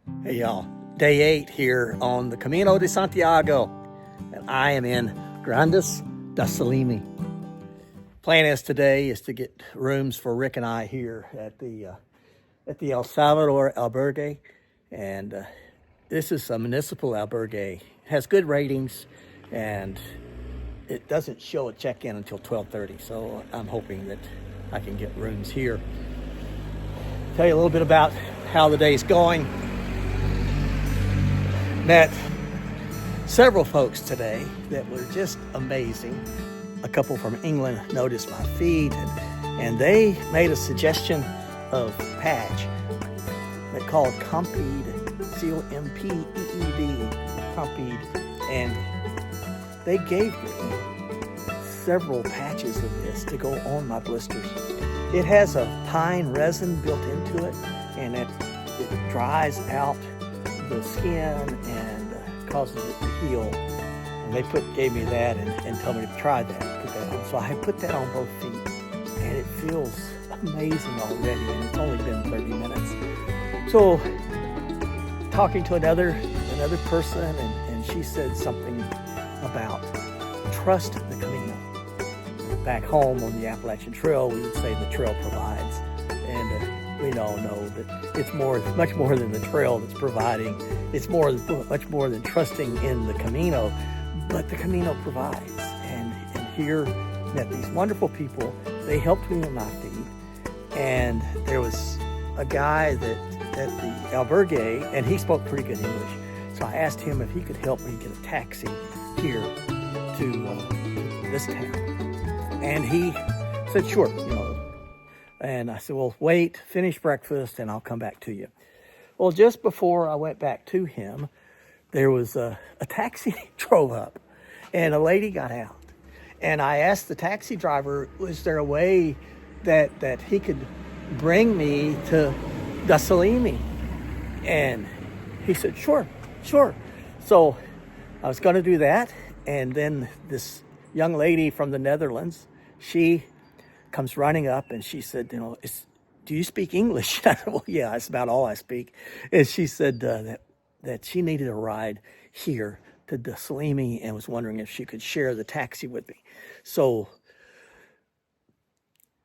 Hey y'all, day 8 here on the Camino de Santiago, and I am in Grandas da Salime. Plan is today is to get rooms for Rick and I here at the El Salvador albergue, and this is a municipal albergue. It has good ratings, and it doesn't show a check-in until 12:30, so I'm hoping that I can get rooms here. Tell you a little bit about how the day's going. Met several folks today that were just amazing. A couple from England noticed my feed, and they made a suggestion of patch they called Compeed, C-O-M-P-E-E-D, Compeed, and they gave me several patches of this to go on my blisters. It has a pine resin built into it, and it dries out the skin and causes it to heal. And they gave me that and told me to try that. Put that on. So I put that on both feet, and it feels amazing already. And it's only been 30 minutes. So talking to another person, and she said something about trust the Camino. Back home on the Appalachian Trail, we would say the trail provides, and we all know that it's much more than the trail that's providing. It's much more than trusting in the Camino, but the Camino provides. And here, met these wonderful people. They helped me with my feed, and there was a guy at the albergue, and he spoke pretty good English. So I asked him if he could help me get a taxi here to this town, and he said, sure, And I said, well, wait, finish breakfast, and I'll come back to you. Well, just before I went back to him, there was a taxi drove up, and a lady got out. And I asked the taxi driver, was there a way that he could bring me to Da Salime? And he said, sure. So I was going to do that, and then this young lady from the Netherlands, she comes running up, and she said, do you speak English? I said, well, yeah, that's about all I speak. And she said that she needed a ride here to Da Salime and was wondering if she could share the taxi with me. So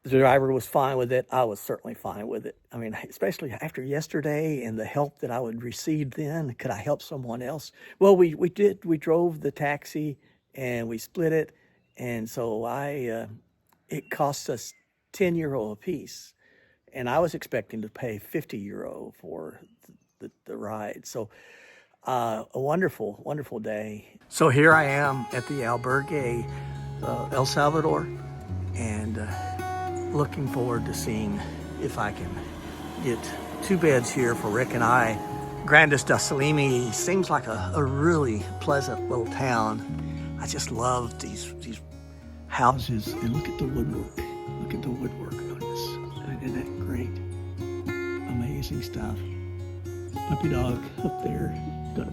the driver was fine with it. I was certainly fine with it. I mean, especially after yesterday and the help that I would receive then, could I help someone else? Well, we did. We drove the taxi and we split it. And so it cost us €10 a piece. And I was expecting to pay €50 for the ride. So a wonderful, wonderful day. So here I am at the albergue, El Salvador, and looking forward to seeing if I can get 2 beds here for Rick and I. Grandas da Salime seems like a really pleasant little town. I just love these houses, and look at the woodwork. Look at the woodwork on this. Isn't that great? Amazing stuff. Puppy dog up there, gotta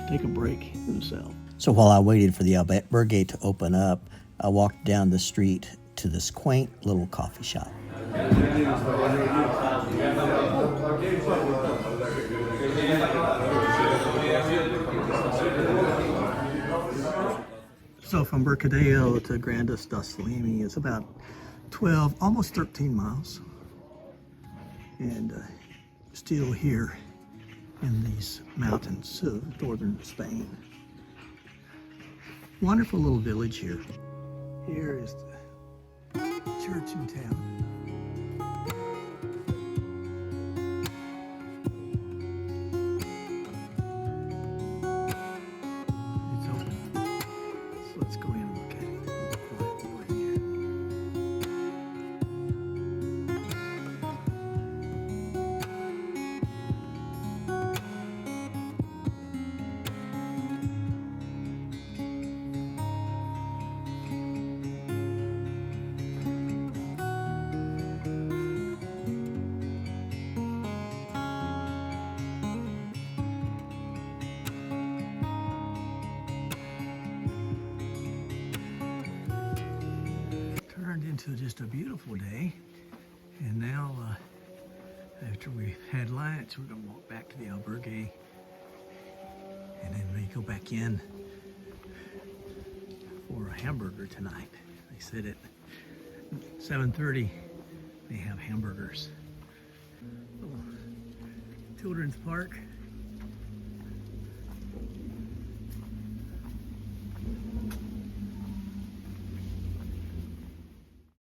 take a break himself. So while I waited for the albergue to open up, I walked down the street to this quaint little coffee shop. So from Mercadillo to Grandas da Salime is about 12, almost 13 miles. And still here in these mountains of northern Spain. Wonderful little village here. Here is the church in town. It's open. So let's go in and look at it. Into just a beautiful day, and now after we had lunch, we're gonna walk back to the albergue go back in for a hamburger tonight. They said at 7:30 they have hamburgers. Little children's park.